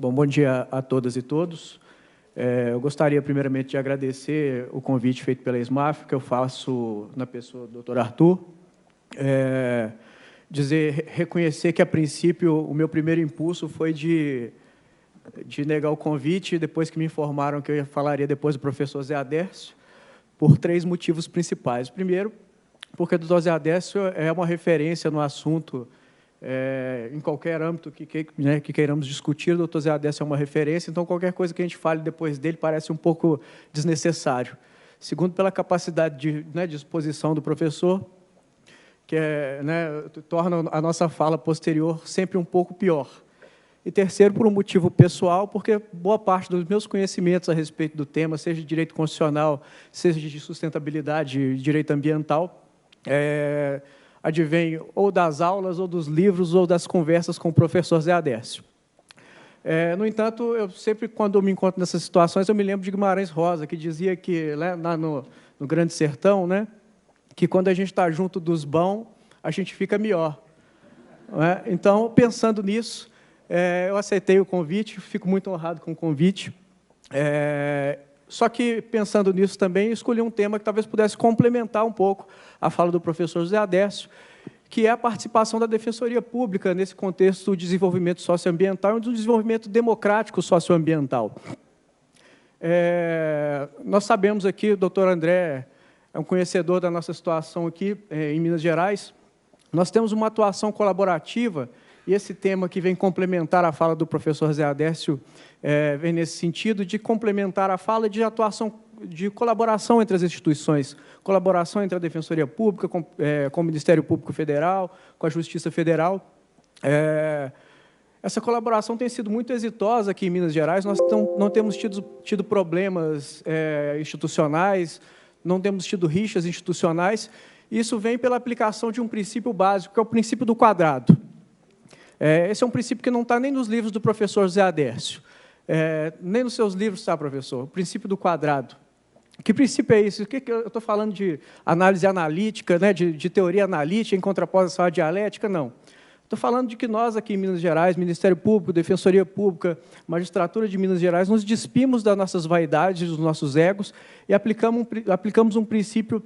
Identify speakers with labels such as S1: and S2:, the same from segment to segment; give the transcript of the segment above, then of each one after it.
S1: Bom dia a todas e todos. Eu gostaria, primeiramente, de agradecer o convite feito pela SMAF, que eu faço na pessoa do Dr. Arthur. Reconhecer que, a princípio, o meu primeiro impulso foi de negar o convite, depois que me informaram que eu falaria depois do professor Zé Adércio, por 3 motivos principais. Primeiro, porque o Dr. Zé Adércio é uma referência no assunto, em qualquer âmbito que queiramos discutir, o Dr. Zé Adércio é uma referência, então qualquer coisa que a gente fale depois dele parece um pouco desnecessário. Segundo, pela capacidade de exposição do professor, que torna a nossa fala posterior sempre um pouco pior. E terceiro, por um motivo pessoal, porque boa parte dos meus conhecimentos a respeito do tema, seja de direito constitucional, seja de sustentabilidade e direito ambiental, advém ou das aulas, ou dos livros, ou das conversas com o professor Zé Adércio. No entanto, eu sempre, quando eu me encontro nessas situações, eu me lembro de Guimarães Rosa, que dizia que, lá no Grande Sertão, que quando a gente está junto dos bons, a gente fica melhor. Então, pensando nisso, eu aceitei o convite, fico muito honrado com o convite. Só que, pensando nisso também, escolhi um tema que talvez pudesse complementar um pouco a fala do professor José Adércio, que é a participação da Defensoria Pública nesse contexto do desenvolvimento socioambiental e do desenvolvimento democrático socioambiental. Nós sabemos aqui, o doutor André é um conhecedor da nossa situação aqui em Minas Gerais, nós temos uma atuação colaborativa, e esse tema que vem complementar a fala do professor Zé Adércio vem nesse sentido de complementar a fala de atuação, de colaboração entre as instituições, colaboração entre a Defensoria Pública, com o Ministério Público Federal, com a Justiça Federal. Essa colaboração tem sido muito exitosa aqui em Minas Gerais, nós não temos tido problemas institucionais, não temos tido rixas institucionais, e isso vem pela aplicação de um princípio básico, que é o princípio do quadrado. Esse é um princípio que não está nem nos livros do professor Zé Adércio, nem nos seus livros, tá, professor? O princípio do quadrado. Que princípio é esse? O que eu estou falando de análise analítica, de teoria analítica em contraposição à dialética? Não. Estou falando de que nós, aqui em Minas Gerais, Ministério Público, Defensoria Pública, Magistratura de Minas Gerais, nos despimos das nossas vaidades, dos nossos egos, e aplicamos um princípio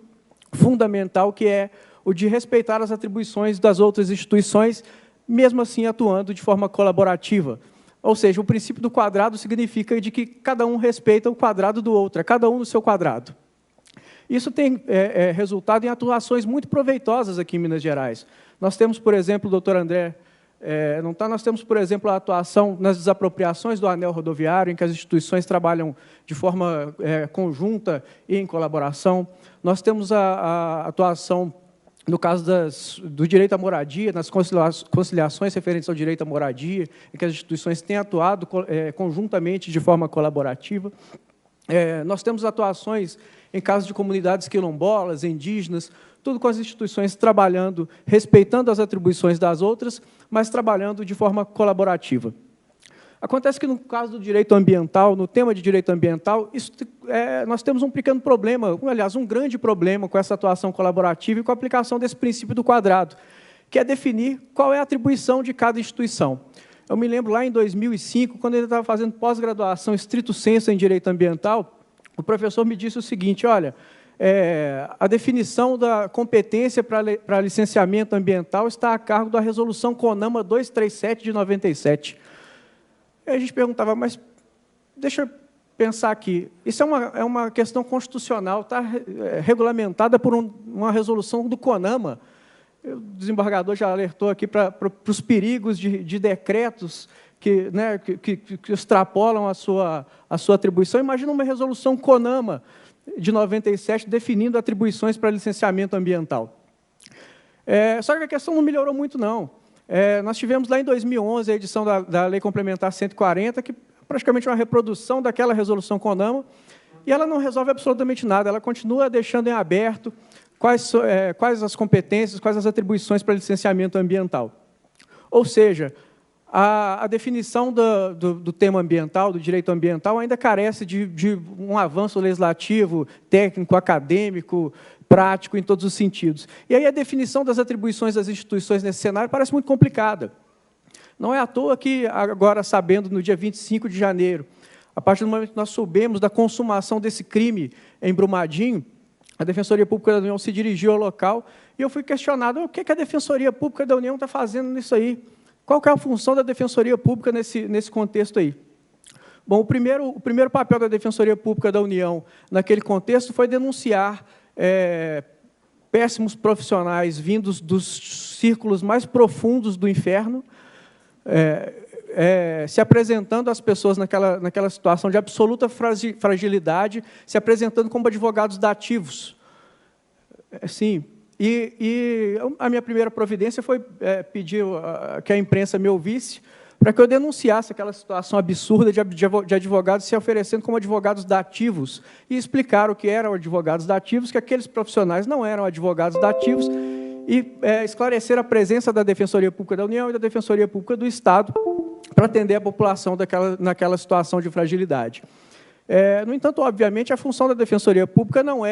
S1: fundamental, que é o de respeitar as atribuições das outras instituições, mesmo assim atuando de forma colaborativa. Ou seja, o princípio do quadrado significa de que cada um respeita o quadrado do outro, cada um no seu quadrado. Isso tem resultado em atuações muito proveitosas aqui em Minas Gerais. Nós temos, por exemplo, o doutor André, nós temos, por exemplo, a atuação nas desapropriações do anel rodoviário, em que as instituições trabalham de forma conjunta e em colaboração. Nós temos a atuação no caso do direito à moradia, nas conciliações referentes ao direito à moradia, em que as instituições têm atuado conjuntamente de forma colaborativa. Nós temos atuações em casos de comunidades quilombolas, indígenas, tudo com as instituições trabalhando, respeitando as atribuições das outras, mas trabalhando de forma colaborativa. Acontece que, no caso do direito ambiental, no tema de direito ambiental, nós temos um pequeno problema, aliás, um grande problema com essa atuação colaborativa e com a aplicação desse princípio do quadrado, que é definir qual é a atribuição de cada instituição. Eu me lembro lá em 2005, quando ele estava fazendo pós-graduação stricto sensu em direito ambiental, o professor me disse o seguinte: olha, a definição da competência para licenciamento ambiental está a cargo da resolução CONAMA 237 de 97. E a gente perguntava, mas deixa eu pensar aqui, isso é uma questão constitucional, está regulamentada por uma resolução do CONAMA. O desembargador já alertou aqui para os perigos de decretos que extrapolam a sua atribuição. Imagina uma resolução CONAMA de 97 definindo atribuições para licenciamento ambiental. Só que a questão não melhorou muito, não. Nós tivemos lá em 2011 a edição da Lei Complementar 140, que é praticamente uma reprodução daquela resolução CONAMA, e ela não resolve absolutamente nada, ela continua deixando em aberto quais as competências, quais as atribuições para licenciamento ambiental. Ou seja, a definição do tema ambiental, do direito ambiental, ainda carece de um avanço legislativo, técnico, acadêmico, prático, em todos os sentidos. E aí a definição das atribuições das instituições nesse cenário parece muito complicada. Não é à toa que, agora sabendo, no dia 25 de janeiro, a partir do momento que nós soubemos da consumação desse crime em Brumadinho, a Defensoria Pública da União se dirigiu ao local e eu fui questionado: o que a Defensoria Pública da União está fazendo nisso aí? Qual que é a função da Defensoria Pública nesse contexto aí? Bom, o primeiro papel da Defensoria Pública da União naquele contexto foi denunciar péssimos profissionais vindos dos círculos mais profundos do inferno, se apresentando às pessoas naquela situação de absoluta fragilidade, se apresentando como advogados dativos. Sim. E a minha primeira providência foi pedir que a imprensa me ouvisse para que eu denunciasse aquela situação absurda de advogados se oferecendo como advogados dativos e explicar o que eram advogados dativos, que aqueles profissionais não eram advogados dativos, e esclarecer a presença da Defensoria Pública da União e da Defensoria Pública do Estado para atender a população naquela situação de fragilidade. No entanto, obviamente, a função da Defensoria Pública não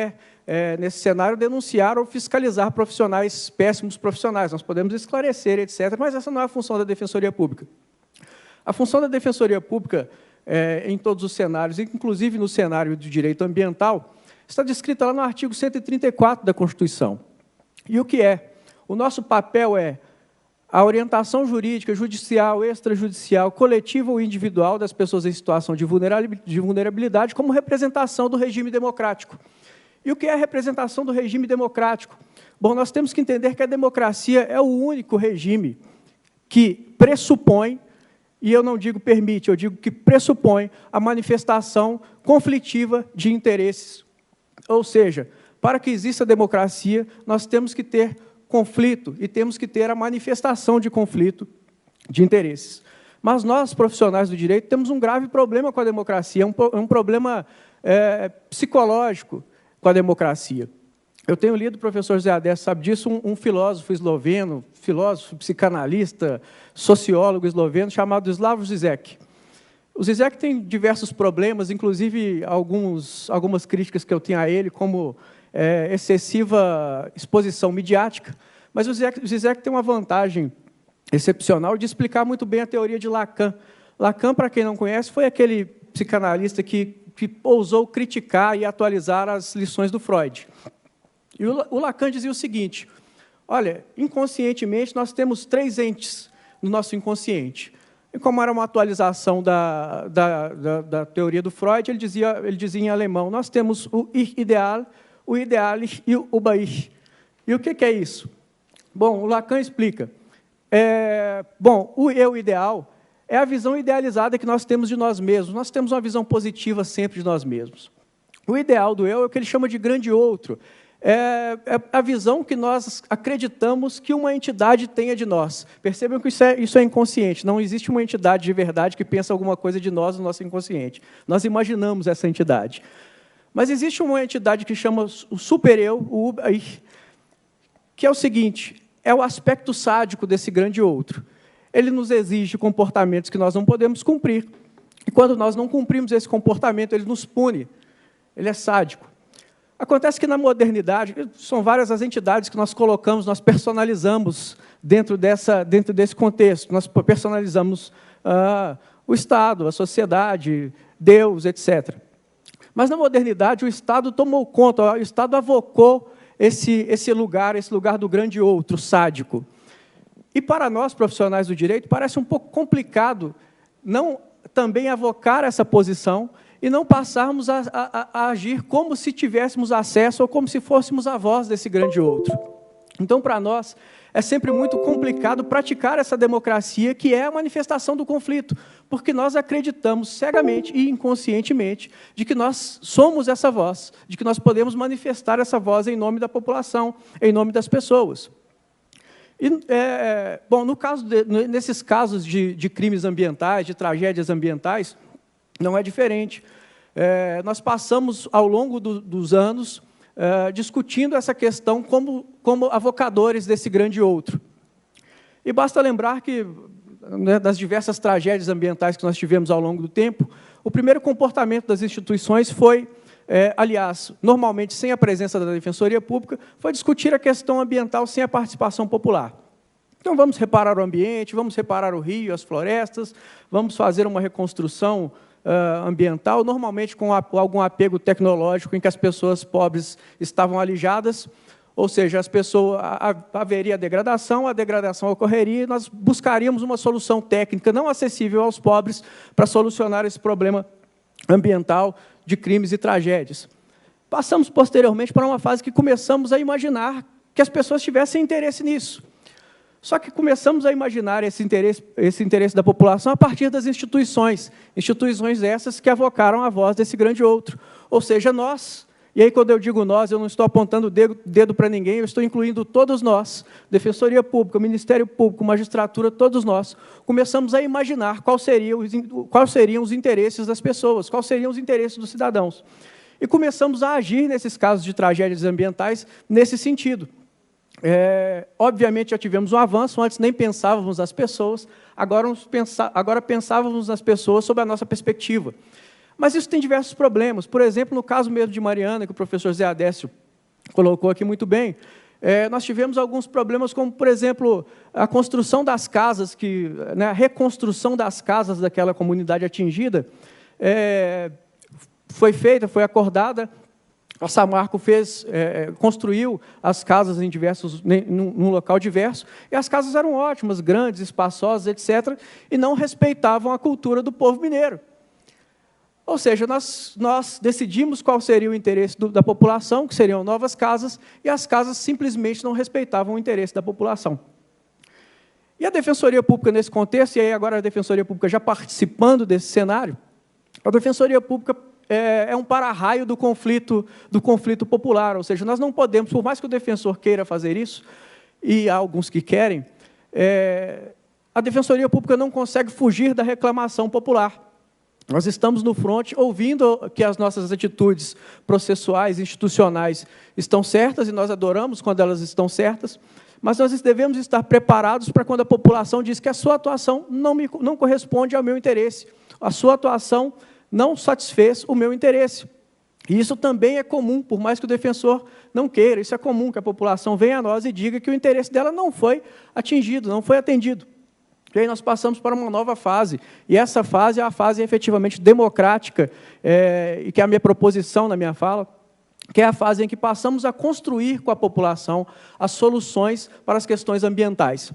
S1: nesse cenário, denunciar ou fiscalizar péssimos profissionais. Nós podemos esclarecer, etc., mas essa não é a função da Defensoria Pública. A função da Defensoria Pública, em todos os cenários, inclusive no cenário do direito ambiental, está descrita lá no artigo 134 da Constituição. E o que é? O nosso papel é a orientação jurídica, judicial, extrajudicial, coletiva ou individual das pessoas em situação de vulnerabilidade como representação do regime democrático. E o que é a representação do regime democrático? Bom, nós temos que entender que a democracia é o único regime que pressupõe, e eu não digo permite, eu digo que pressupõe a manifestação conflitiva de interesses. Ou seja, para que exista democracia, nós temos que ter conflito e temos que ter a manifestação de conflito de interesses. Mas nós, profissionais do direito, temos um grave problema com a democracia, um problema psicológico com a democracia. Eu tenho lido, o professor José Adesso sabe disso, um filósofo esloveno, filósofo, psicanalista, sociólogo esloveno, chamado Slavoj Žižek. O Žižek tem diversos problemas, inclusive algumas críticas que eu tenho a ele, como excessiva exposição midiática, mas o Žižek tem uma vantagem excepcional de explicar muito bem a teoria de Lacan. Lacan, para quem não conhece, foi aquele psicanalista que ousou criticar e atualizar as lições do Freud. E o Lacan dizia o seguinte: olha, inconscientemente nós temos 3 entes no nosso inconsciente. E como era uma atualização da teoria do Freud, ele dizia em alemão: nós temos o Ich ideal, o Idealis e o Ubaich. E o que é isso? Bom, o Lacan explica. O eu ideal é a visão idealizada que nós temos de nós mesmos. Nós temos uma visão positiva sempre de nós mesmos. O ideal do eu é o que ele chama de grande outro. É a visão que nós acreditamos que uma entidade tenha de nós. Percebam que isso é inconsciente. Não existe uma entidade de verdade que pensa alguma coisa de nós no nosso inconsciente. Nós imaginamos essa entidade. Mas existe uma entidade que chama o super-eu, o Ubaich, que é o seguinte: é o aspecto sádico desse grande outro. Ele nos exige comportamentos que nós não podemos cumprir. E quando nós não cumprimos esse comportamento, ele nos pune. Ele é sádico. Acontece que na modernidade, são várias as entidades que nós colocamos, nós personalizamos dentro desse contexto. Nós personalizamos o Estado, a sociedade, Deus, etc. Mas, na modernidade, o Estado tomou conta, o Estado avocou esse lugar do grande outro, sádico. E, para nós, profissionais do direito, parece um pouco complicado não também avocar essa posição e não passarmos a agir como se tivéssemos acesso ou como se fôssemos a voz desse grande outro. Então, para nós, é sempre muito complicado praticar essa democracia, que é a manifestação do conflito, porque nós acreditamos cegamente e inconscientemente de que nós somos essa voz, de que nós podemos manifestar essa voz em nome da população, em nome das pessoas. E, nesses casos de crimes ambientais, de tragédias ambientais, não é diferente. Nós passamos, ao longo dos anos, discutindo essa questão como avocadores desse grande outro. E basta lembrar que, das diversas tragédias ambientais que nós tivemos ao longo do tempo, o primeiro comportamento das instituições foi, aliás, normalmente sem a presença da Defensoria Pública, foi discutir a questão ambiental sem a participação popular. Então, vamos reparar o ambiente, vamos reparar o rio, as florestas, vamos fazer uma reconstrução ambiental, normalmente com algum apego tecnológico em que as pessoas pobres estavam alijadas, ou seja, as pessoas, haveria a degradação ocorreria e nós buscaríamos uma solução técnica não acessível aos pobres para solucionar esse problema ambiental de crimes e tragédias. Passamos, posteriormente, para uma fase que começamos a imaginar que as pessoas tivessem interesse nisso. Só que começamos a imaginar esse interesse da população a partir das instituições essas que avocaram a voz desse grande outro, ou seja, nós. E aí, quando eu digo nós, eu não estou apontando o dedo para ninguém, eu estou incluindo todos nós, Defensoria Pública, Ministério Público, Magistratura, todos nós, começamos a imaginar quais seriam os interesses das pessoas, quais seriam os interesses dos cidadãos. E começamos a agir nesses casos de tragédias ambientais nesse sentido. Obviamente, já tivemos um avanço, antes nem pensávamos nas pessoas, agora pensávamos nas pessoas sob a nossa perspectiva. Mas isso tem diversos problemas. Por exemplo, no caso mesmo de Mariana, que o professor Zé Adécio colocou aqui muito bem, nós tivemos alguns problemas, como, por exemplo, a construção das casas, a reconstrução das casas daquela comunidade atingida, foi acordada, a Samarco construiu as casas num local diverso, e as casas eram ótimas, grandes, espaçosas, etc., e não respeitavam a cultura do povo mineiro. Ou seja, nós decidimos qual seria o interesse da população, que seriam novas casas, e as casas simplesmente não respeitavam o interesse da população. E a Defensoria Pública, nesse contexto, e aí agora a Defensoria Pública já participando desse cenário, a Defensoria Pública é um para-raio do conflito popular, ou seja, nós não podemos, por mais que o defensor queira fazer isso, e há alguns que querem, a Defensoria Pública não consegue fugir da reclamação popular. Nós estamos no fronte, ouvindo que as nossas atitudes processuais, institucionais, estão certas, e nós adoramos quando elas estão certas, mas nós devemos estar preparados para quando a população diz que a sua atuação não corresponde ao meu interesse, a sua atuação não satisfez o meu interesse. E isso também é comum, por mais que o defensor não queira, isso é comum, que a população venha a nós e diga que o interesse dela não foi atingido, não foi atendido. E aí nós passamos para uma nova fase, e essa fase é a fase efetivamente democrática, e que é a minha proposição na minha fala, que é a fase em que passamos a construir com a população as soluções para as questões ambientais.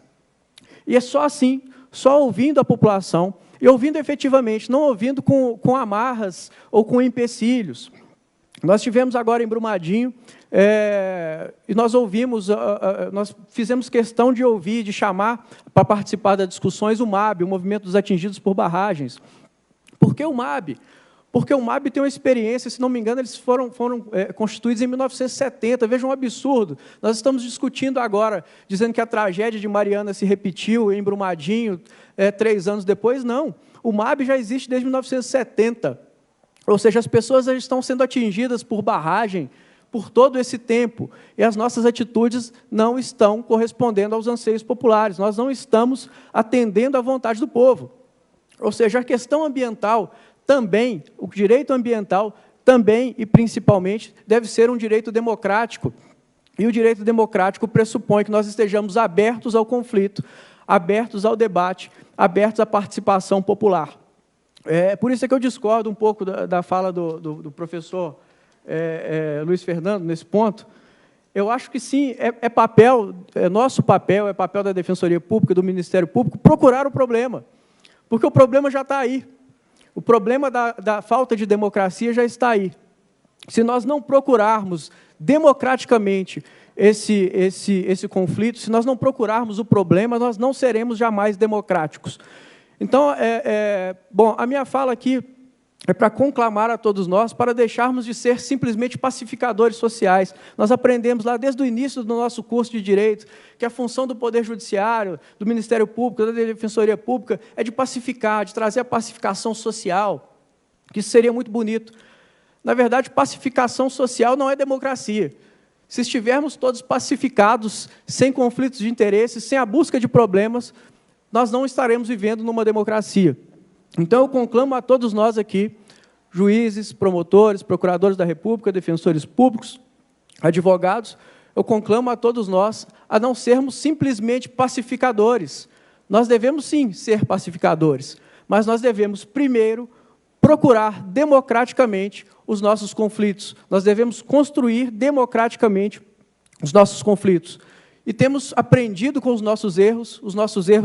S1: E é só assim, só ouvindo a população, e ouvindo efetivamente, não ouvindo com amarras ou com empecilhos. Nós tivemos agora em Brumadinho, e nós fizemos questão de ouvir, de chamar para participar das discussões o MAB, o Movimento dos Atingidos por Barragens. Por que o MAB? Porque o MAB tem uma experiência, se não me engano, eles foram constituídos em 1970, veja um absurdo. Nós estamos discutindo agora, dizendo que a tragédia de Mariana se repetiu em Brumadinho 3 anos depois. Não, o MAB já existe desde 1970. Ou seja, as pessoas já estão sendo atingidas por barragem por todo esse tempo, e as nossas atitudes não estão correspondendo aos anseios populares, nós não estamos atendendo à vontade do povo. Ou seja, a questão ambiental também, o direito ambiental também e principalmente deve ser um direito democrático, e o direito democrático pressupõe que nós estejamos abertos ao conflito, abertos ao debate, abertos à participação popular. Por isso é que eu discordo um pouco da fala do professor Luiz Fernando, nesse ponto. Eu acho que sim, nosso papel, é papel da Defensoria Pública, do Ministério Público, procurar o problema, porque o problema já está aí. O problema da falta de democracia já está aí. Se nós não procurarmos democraticamente esse conflito, se nós não procurarmos o problema, nós não seremos jamais democráticos. Então, bom, a minha fala aqui é para conclamar a todos nós, para deixarmos de ser simplesmente pacificadores sociais. Nós aprendemos lá desde o início do nosso curso de Direito que a função do Poder Judiciário, do Ministério Público, da Defensoria Pública, é de pacificar, de trazer a pacificação social, que isso seria muito bonito. Na verdade, pacificação social não é democracia. Se estivermos todos pacificados, sem conflitos de interesses, sem a busca de problemas, nós não estaremos vivendo numa democracia. Então, eu conclamo a todos nós aqui, juízes, promotores, procuradores da República, defensores públicos, advogados, eu conclamo a todos nós a não sermos simplesmente pacificadores. Nós devemos, sim, ser pacificadores, mas nós devemos, primeiro, procurar democraticamente os nossos conflitos. Nós devemos construir democraticamente os nossos conflitos. E temos aprendido com os nossos erros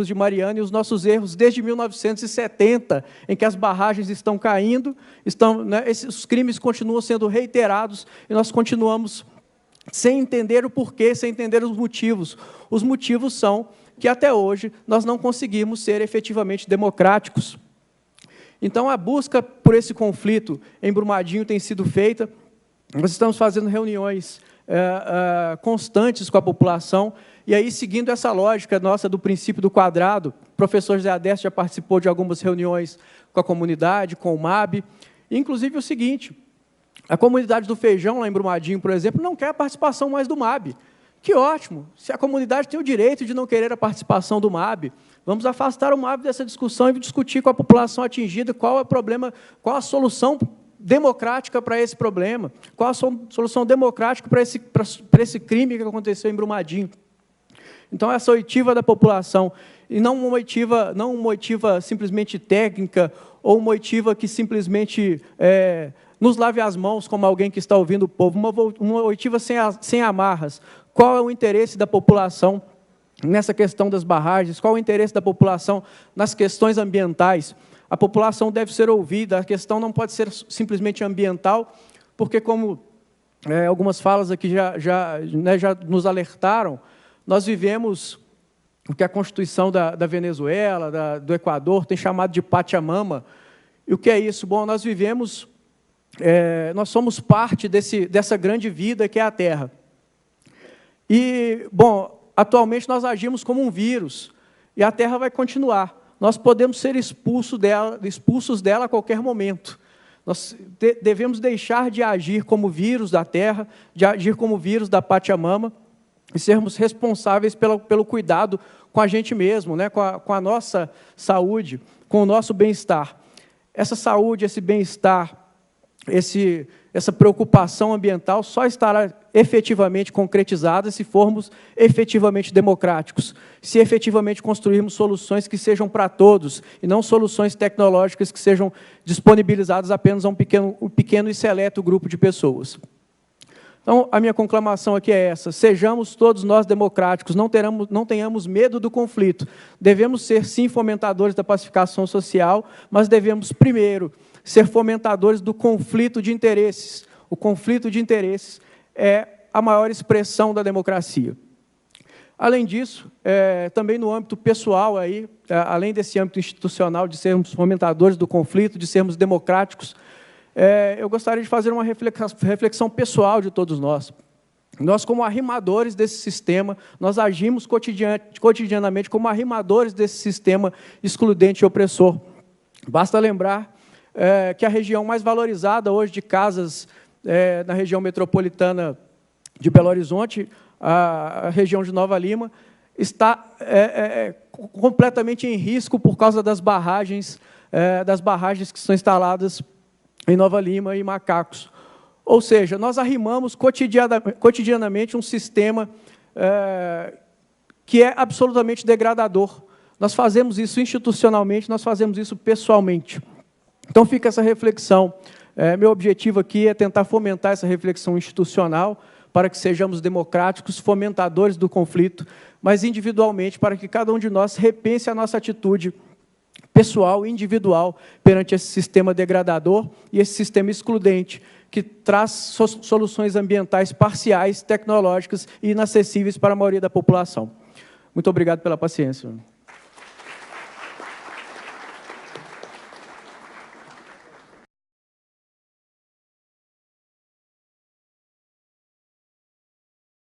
S1: de Mariana e os nossos erros desde 1970, em que as barragens estão caindo, os crimes continuam sendo reiterados e nós continuamos sem entender o porquê, sem entender os motivos. Os motivos são que, até hoje, nós não conseguimos ser efetivamente democráticos. Então, a busca por esse conflito em Brumadinho tem sido feita. Nós estamos fazendo reuniões constantes com a população, e aí, seguindo essa lógica nossa do princípio do quadrado, o professor José Adesto já participou de algumas reuniões com a comunidade, com o MAB, inclusive o seguinte: a comunidade do Feijão, lá em Brumadinho, por exemplo, não quer a participação mais do MAB. Que ótimo! Se a comunidade tem o direito de não querer a participação do MAB, vamos afastar o MAB dessa discussão e discutir com a população atingida qual é o problema, qual a solução democrática para esse problema, qual a solução democrática para esse crime que aconteceu em Brumadinho. Então, essa oitiva da população, e não uma oitiva simplesmente técnica, ou uma oitiva que simplesmente nos lave as mãos, como alguém que está ouvindo o povo, uma oitiva sem amarras. Qual é o interesse da população nessa questão das barragens? Qual é o interesse da população nas questões ambientais? A população deve ser ouvida, a questão não pode ser simplesmente ambiental, porque, como algumas falas aqui já nos alertaram, nós vivemos o que a Constituição da Venezuela, do Equador, tem chamado de Pachamama. E o que é isso? Bom, nós vivemos, nós somos parte dessa grande vida que é a Terra. E, bom, atualmente nós agimos como um vírus, e a Terra vai continuar. Nós podemos ser expulsos dela a qualquer momento. Nós devemos deixar de agir como vírus da Terra, de agir como vírus da Pachamama, e sermos responsáveis pelo cuidado com a gente mesmo, com a nossa saúde, com o nosso bem-estar. Essa saúde, esse bem-estar, essa preocupação ambiental só estará efetivamente concretizada se formos efetivamente democráticos, se efetivamente construirmos soluções que sejam para todos, e não soluções tecnológicas que sejam disponibilizadas apenas a um pequeno e seleto grupo de pessoas. Então, a minha conclamação aqui é essa: sejamos todos nós democráticos, não tenhamos medo do conflito. Devemos ser, sim, fomentadores da pacificação social, mas devemos, primeiro, ser fomentadores do conflito de interesses. O conflito de interesses é a maior expressão da democracia. Além disso, também no âmbito pessoal, além desse âmbito institucional de sermos fomentadores do conflito, de sermos democráticos, eu gostaria de fazer uma reflexão pessoal de todos nós. Nós, como arrimadores desse sistema, nós agimos cotidianamente como arrimadores desse sistema excludente e opressor. Basta lembrar que a região mais valorizada hoje de casas na região metropolitana de Belo Horizonte, a região de Nova Lima, está completamente em risco por causa das barragens que são instaladas em Nova Lima e Macacos. Ou seja, nós arrimamos cotidianamente um sistema que é absolutamente degradador. Nós fazemos isso institucionalmente, nós fazemos isso pessoalmente. Então, fica essa reflexão. Meu objetivo aqui é tentar fomentar essa reflexão institucional para que sejamos democráticos, fomentadores do conflito, mas individualmente, para que cada um de nós repense a nossa atitude pessoal e individual perante esse sistema degradador e esse sistema excludente, que traz soluções ambientais parciais, tecnológicas e inacessíveis para a maioria da população. Muito obrigado pela paciência.